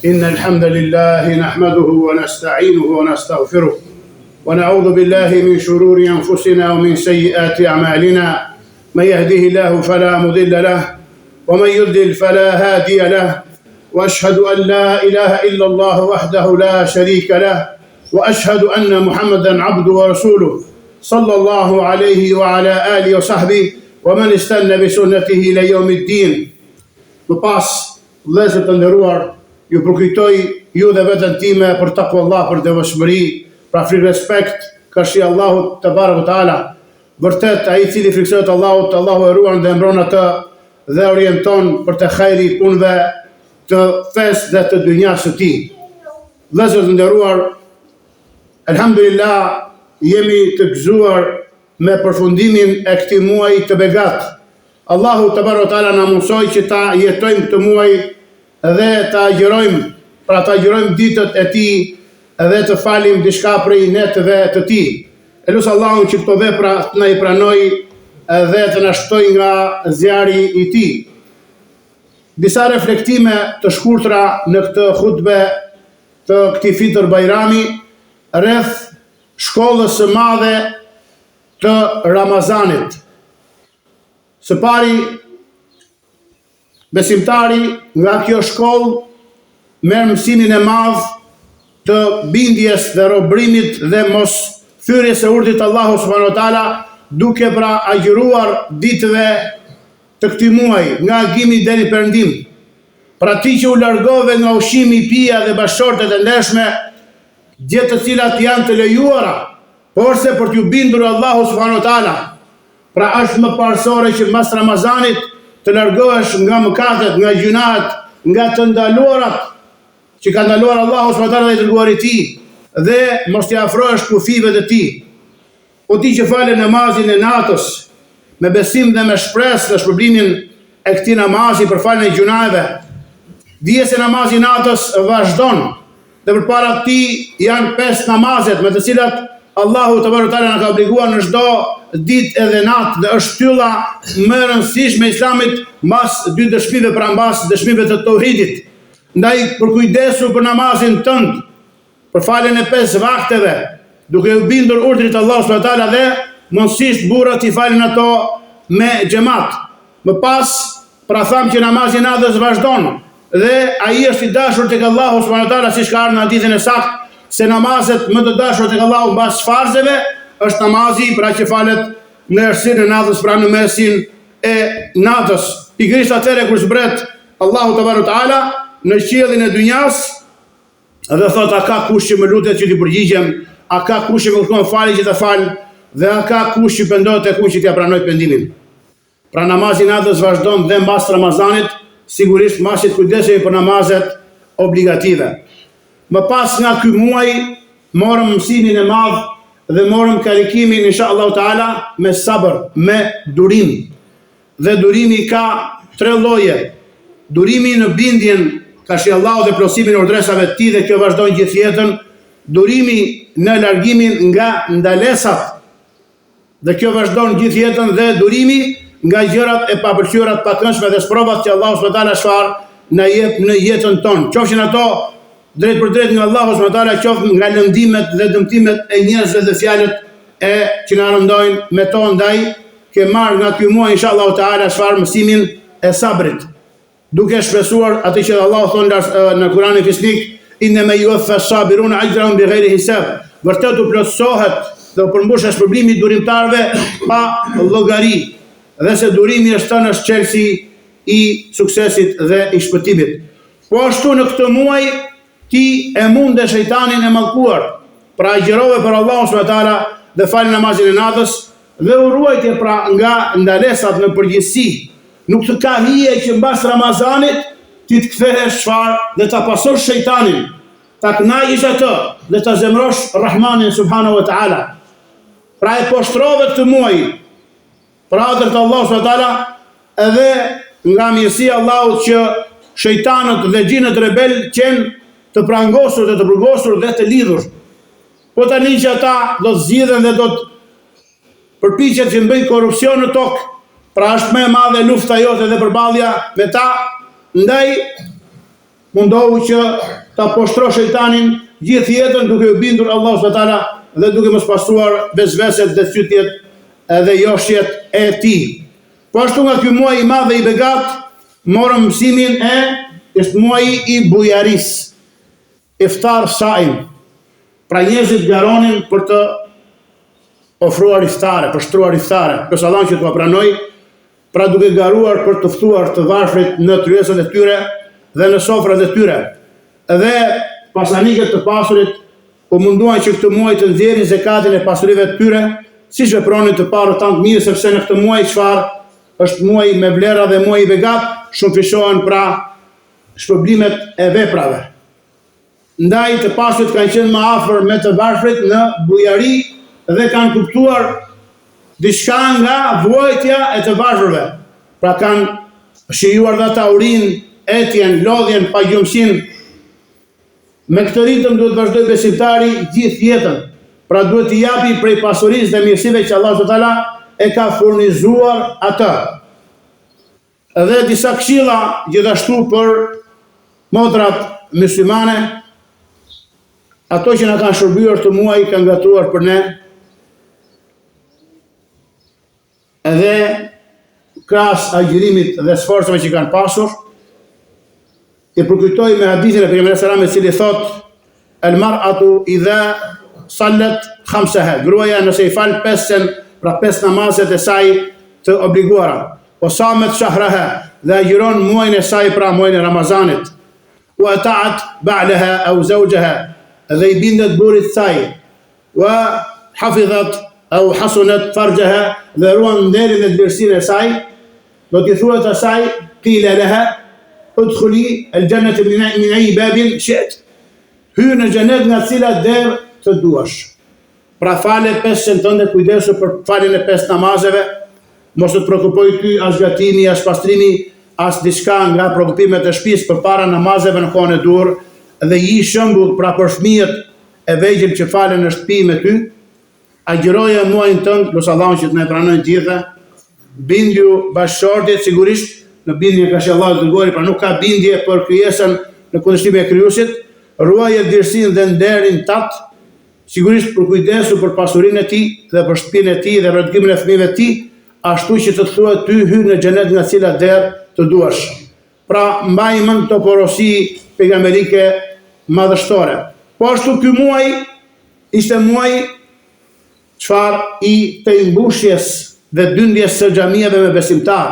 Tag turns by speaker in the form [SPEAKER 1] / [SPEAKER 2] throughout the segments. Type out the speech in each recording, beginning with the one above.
[SPEAKER 1] إن الحمد لله نحمده ونستعينه ونستغفره ونعوذ بالله من شرور أنفسنا ومن سيئات أعمالنا من يهده الله فلا مضل له ومن يضلل فلا هادي له وأشهد أن لا إله إلا الله وحده لا شريك له وأشهد أن محمدا عبده ورسوله صلى الله عليه وعلى آله وصحبه ومن استنى بسنته إلى يوم الدين. Më pas, vëllezër të nderuar, ju përkujtoj ju dhe veten time për takvallah, për devotshmëri, pra frikë respekt, kashi Allahut te barekuhu teala. Vërtet ai i cili friksohet Allahut, Allahu e ruan dhe mbron atë dhe orienton për të hajri punëve të fesë dhe të dynjas së tij. Vëllezër të nderuar, elhamdulillah jemi të gëzuar me përfundimin e këtij muaji të begat. Allahu te barekuhu teala na mësoi që ta jetojmë këtë muaj dhe ta agjërojmë, pra ta agjërojmë ditët e tij dhe të falim diçka prej netëve të tij. Elusi Allahun që këto vepra të na i pranoj dhe të na shpëtoj nga zjarri i tij. Disa reflektime të shkurtra në këtë hutbe të këtij Fitr Bajrami rreth shkollës së madhe të Ramazanit. Së pari, besimtari nga kjo shkollë merr mësimin e madh të bindjes dhe robërimit dhe mos thyrjes së urdhit të Allahut subhanahu wa taala, duke pra agjëruar ditëve të këtij muaji, nga agimi deri perëndim. Pra ti që u largove nga ushqimi, pija dhe bashortet e ndershme, gjë të cilat janë të lejuara, porse për t'ju bindur Allahu subhanahu wa taala. Pra është më parësore që mas Ramazanit të largohesh nga mëkatet, nga gjunahet, nga të ndaluarat që ka ndaluar Allahu subhanahu wa taala dhe i dërguari i tij, dhe mos t'i afrohesh kufive të tij. O ti që fale namazin e natës me besim dhe me shpresë në shpërblimin e këtij namazi për faljen e gjunaheve, dije se namazi i natës vazhdon dhe përpara këtij janë 5 namazet me të cilat Allahu te barekuhu teala na ka obliguar në çdo ditë edhe natë, dhe është shtylla më e rëndësishme e Islamit mbas 2 dëshmive, pra mbas dëshmive të tauhidit. Ndaj përkujdesu për namazin tënd, për faljen e 5 vakteve, duke u bindur urdhrit të Allahut subhanahu wa taala dhe mundësisht burrat i falin ato me xhamat. Më pas, pra tham që namazi i natës vazhdon dhe ai është i dashur tek Allahu subhanahu wa taala, siç ka ardhur në hadithin e saktë se namazet më të dashur tek Allahu mbas farzeve është namazi pra që falet në errësinë e natës, pra në mesin e natës. Pikërisht atëherë kur zbret Allahu te barekuhu teala në qiellin e dynjas dhe thot: a ka kush që më lutet që t'i përgjigjem, a ka kush që më kërkon falje që ta fal, dhe a ka kush që pendohet tek unë që t'ia pranoj pendimin. Pra namazi i natës vazhdon dhe mbas Ramazanit, sigurisht mbas të kujdesemi për namazet obligative. Më pas nga ky muaj morëm mësimin e madh dhe morëm karikimin inshallah taala me sabër, me durim. Dhe durimi ka 3 lloje. Durimi në bindjen kashi Allahu dhe plotësimin e urdhëresave të tij, dhe kjo vazhdon gjithë jetën. Durimi në largimin nga ndalesat, dhe kjo vazhdon gjithë jetën, dhe durimi nga gjërat e papëlqyera të pakëndshme dhe sprovat që Allahu subhanahu wa taala shfar na jep në jetën tonë. Qofshin ato drejt për drejt nga Allahu subhanahu wa taala, qoftë nga lëndimet dhe dëmtimet e njerëzve dhe fjalët që na rëndojnë me to. Ndaj ke marrë nga ky muaj inshallah taala çfarë mësimin e sabrit, duke shpresuar atë që Allahu thon në Kur'anin Fisnik: innama yuwaffa as-sabiruna ajrahum bighayri hisab. Vërtet u plotësohet dhe u përmbushet shpërblimi i durimtarëve pa llogari, dhe se durimi është thënë është çelësi i suksesit dhe i shpëtimit. Po ashtu në këtë muaj ti e munde shejtanin e mallkuar, pra agjërove për Allahun subhanahu wa taala dhe fal namazin e natës dhe u ruajtje pra nga ndalesat në përgjithësi. Nuk të ka hije që mbas Ramazanit ti të kthehesh çfarë dhe ta pasosh shejtanin, ta kënaqësh atë dhe ta zemrosh Rahmanin subhanahu wa taala. Pra e poshtrove këtë muaj pra ardhër të Allahut subhanahu wa taala, edhe nga mirësia Allahut që shejtanët dhe xhinët rebel qenë të prangosur dhe të burgosur dhe të lidhur. Po tani që ata do të zgjidhen dhe do të përpiqen që të bëjnë korrupsion në tokë, pra është më e madhe lufta jote dhe përballja me ta. Ndaj mundohu që ta poshtro shejtanin gjithë jetën duke u bindur Allahu subhanahu wa taala dhe duke mos pasuar vezveset dhe cytjet edhe joshjet e tij. Po ashtu nga ky muaj i madh dhe i begat, morëm mësimin është muaji i bujaris, iftar saim. Pra njerëzit garonin për të ofruar iftare, për shtruar iftare, për sallan që t'u pranoj, pra duke garuar për të ftuar të varfrit në tryezat e tyre dhe në sofrat e tyre. Dhe pasanikët të pasurit u munduan që këtë muaj të nxjerrin zekatin e pasurive të tyre, siç vepronin të parët tanë të mirë, sepse në këtë muaj çfarë është muaj me vlera dhe muaj i begat, shumëfishohen pra shpërblimet e veprave. Ndaj të pasurit kanë qenë më afër me të varfrit në bujari dhe kanë kuptuar diçka nga vuajtja e të varfërve. Pra kanë shijuar dhe ata urinë, etjen, lodhjen, pagjumësinë. Me këtë ritëm duhet vazhdoj besimtari gjithë jetën. Pra duhet t'i japi prej pasurisë dhe mirësive që Allahu subhanahu wa taala e ka furnizuar atë. Dhe disa këshilla gjithashtu për motrat myslimane, ato që na kanë shërbyer të muaj kanë gatuar për ne, edhe krahas agjërimit dhe sforcave që kanë pasur, i përkujtoj me hadithin e pejgamberit sallallahu alajhi wasallam, i cili thotë el mar'atu idha sallat khamsaha, gruaja nëse i fal pesën, pra 5 namazet e saj të obliguara, o samet shahraha, dhe agjiron muajin e saj, pra muajin e Ramazanit, wa ata'at ba'laha au zawjaha, dhe i bindet burrit saj, wa hafidhat au hasunat farjaha, dhe ruan nderin dhe dërsinë e saj, do t'i thuhet asaj qila laha udkhuli al-jannata min ay babin shi't. Hyr në xhenet nga cilat derë të duash. Pra fale 5 tënde, kujdesu për faljen e 5 namazeve, mos të prekupoj ty as gatimi, as pastrimi, as diçka nga prekupimet e shtëpisë përpara namazeve në kohën e dur, dhe i shembull pra për fëmijët e vegjël që falen në shtëpi me ty, agjiroje muajin tënd, lutë Allahun që të na pranojë të gjitha, bindju bashkëshortit sigurisht në bindje ka Allahu të dërguari, pra nuk ka bindje për krijesën në kundërshtim me krijuesit, ruaje dirësinë dhe nderin tat, sigurisht për kujdesu për pasurinë e tij dhe për shtëpinë e tij dhe për rrugtimin e fëmijëve të tij, ashtu që të thuhet ty hyr në xhenet nga cilat derë të duash. Pra mbaj mend këto porosi pejgamberike madhështore. Po ashtu ky muaj ishte muaj çfarë i pejmbushjes dhe dyndjes së xhamive me besimtar.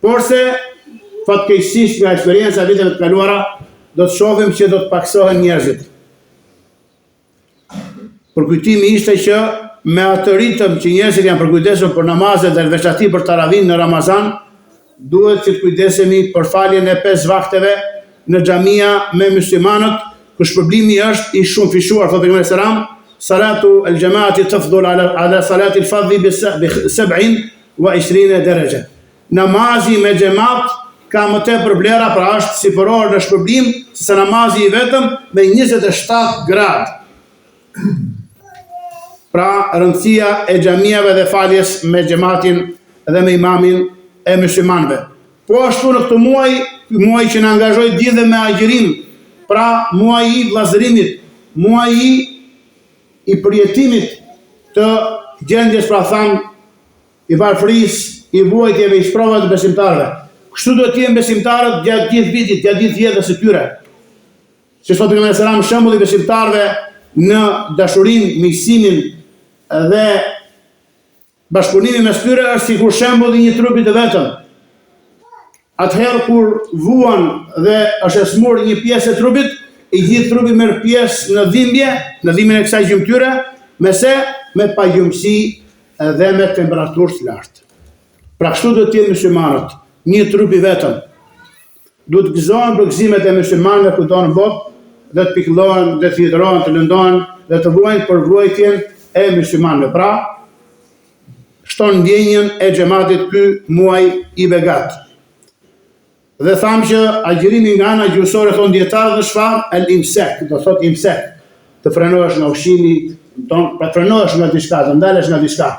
[SPEAKER 1] Porse fatkeqësisht nga eksperienca e viteve të kaluara do të shohim që do të paksohen njerëzit. Përkujtimi ishte që me atë ritëm që njerëzit janë përkujdesur për namazet dhe veçati për taravin në Ramazan, duhet që të kujdesemi për faljen e 5 vakteve në xhamia me muslimanët, ku shpërblimi është i shumë fishuar, thotë pejgamberi sallallahu alajhi wasallam, salatu al-jamaati tafdhul ala salati al-fardhi bi 27 daraja. Namazi me xhamat ka më tepër vlera, pra është sipëror në shpërblim se namazi i vetëm me 27 gradë. Pra rëndësia e xhamiave dhe faljes me xhamatin dhe me imamin e muslimanëve. Po ashtu në këtë muaj që na angazhoi gjithë me agjërim, pra muaji i vllazërimit, muaji i përjetimit të gjendjes, pra thamë, i varfërisë, i vuajtjeve, i sprovat të besimtarëve. Kështu do të jenë besimtarët gjatë gjithë vitit, gjatë gjithë jetës së tyre. Si thotë pejgamberi sallallahu alajhi wasallam, shembulli i besimtarëve në dashurinë, miqësimin dhe bashkëpunimin mes tyre është sikur shembulli i një trupi të vetëm. Atëherë kur vuan dhe është e smur një pjesë e trupit, i gjithë trupi merr pjesë në dhimbje, në dhimbjen e kësaj gjymtyre, me pagjumësi dhe me temperaturë të lartë. Pra kështu do të jenë muslimanët, një trup i vetëm. Duhet të gëzohen për gëzimet e muslimanëve kudo në botë, dhe të pikëllohen, dhe të thithërohen, të lëndohen, dhe të vuajnë për vuajtjen e muslimanëve. Pra, shton ndjenjën e xhamatit ky muaj i begat. Dhe thamë që agjërimi nga ana gjuhësore, thonë dietarë, dhe çfarë? El-imsak, do thotë imsak, të frenohesh nga ushqimi, pra të frenohesh nga diçka, të ndalesh nga diçka.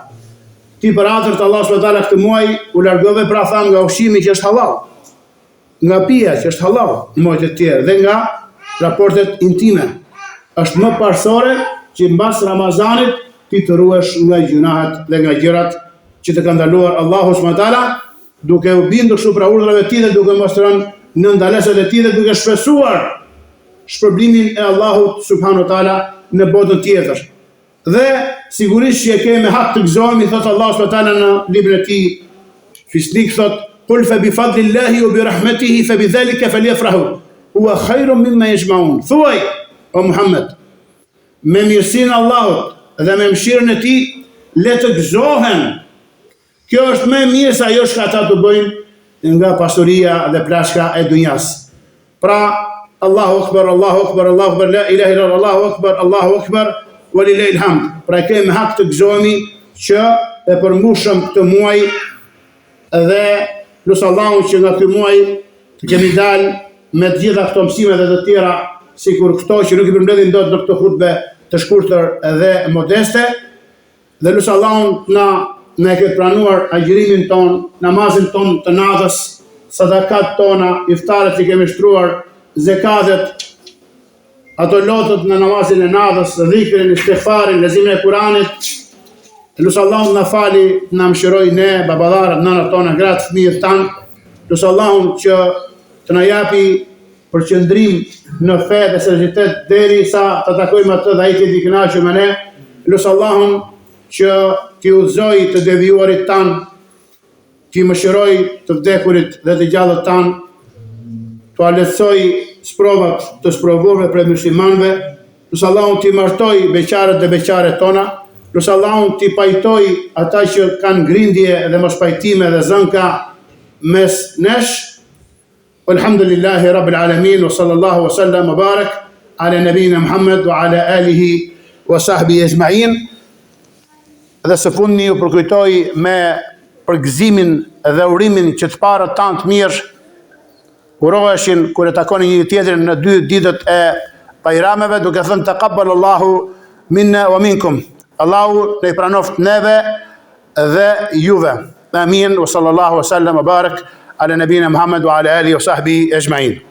[SPEAKER 1] Ti për atër të Allah s.w.t. këtë muaj u largove, pra thamë, nga ushqimi që është halal. nga pija që është halal në mojtë të tjerë dhe nga raportet intime. Është më parsore që mbas Ramazanit ti të ruhesh nga gjunahet dhe nga gjërat që të ka ndaluar Allahu subhanahu wa taala, duke u bindur kështu pra urdhrave të tij dhe duke mos rënë në ndalesat e tij dhe duke shpresuar shpërblimin e Allahut subhanahu wa taala në botën tjetër. Dhe sigurisht që e kemi hak të gëzohemi, thot Allahu subhanahu wa taala në librin e tij Fisnik, thot qul fa bi fadlillahi wa bi rahmatihi fa bi dhalika falyafrahu huwa khairun mimma yajma'un. Thuaj o Muhammed, me mirësinë e Allahut dhe me mëshirën e tij le të gëzohen. Kjo është më mirë se ajo që ata të bëjnë nga pasuria dhe plashka e dunjas. Pra, Allahu akbar, Allahu akbar, Allahu akbar, la ilaha illallah, Allahu akbar, Allahu akbar, walillahil hamd. Pra kemi hak të gëzohemi që e përmbushëm këtë muaj dhe lusë Allahun që nga këtë muaj të kemi dalë me të gjitha këto mësime dhe të tjera, sikur këto që nuk i përmbledhin dot në këtë hutbe të shkurtër dhe modeste, dhe lusë Allahun na e këtë pranuar agjërimin ton, namazin ton të natës, sadakat tona, iftaret që kemi shtruar, zekatet, ato lotët në namazin e natës, dhikrin, istighfarin, lezimin e Kuranit. Lusë Allahun na fali, na mëshiroj ne, babadharët, nënat tona, gratë, fëmijët tanë. Lusë Allahun që të na japi përqendrim në fe dhe seriozitet deri sa të takojmë atë dhe ai të jetë i kënaqur me ne. Lusë Allahun që t'i udhëzoj të devijuarit tanë, t'i mëshiroj të vdekurit dhe të gjallët tanë, t'u lehtësoj sprovat të sprovuarve për muslimanëve. Lusë Allahun t'i martoj beqarët dhe beqaret tona. Lusë Allahun t'i pajtoj ata që kanë grindje dhe mos pajtime dhe zënka mes nesh. Alhamdulillahi Rabbil Alamin, wa sallallahu wa sallam wa barak ala nabina Muhammad wa ala alihi wa sahbihi ajma'in. Dhe së fundmi u përkujtoj me përgëzimin dhe urimin që të parët tanë të mirë uroheshin kur e takonin një tjetrin në 2 ditët e bajrameve, duke thënë taqabbal Allahu minna wa minkum. Allahu ne i pranoft neve dhe juve. Amin, wa sallallahu wa sallam wa barak ala nabina Muhammad wa ala alihi wa sahbihi ajma'in.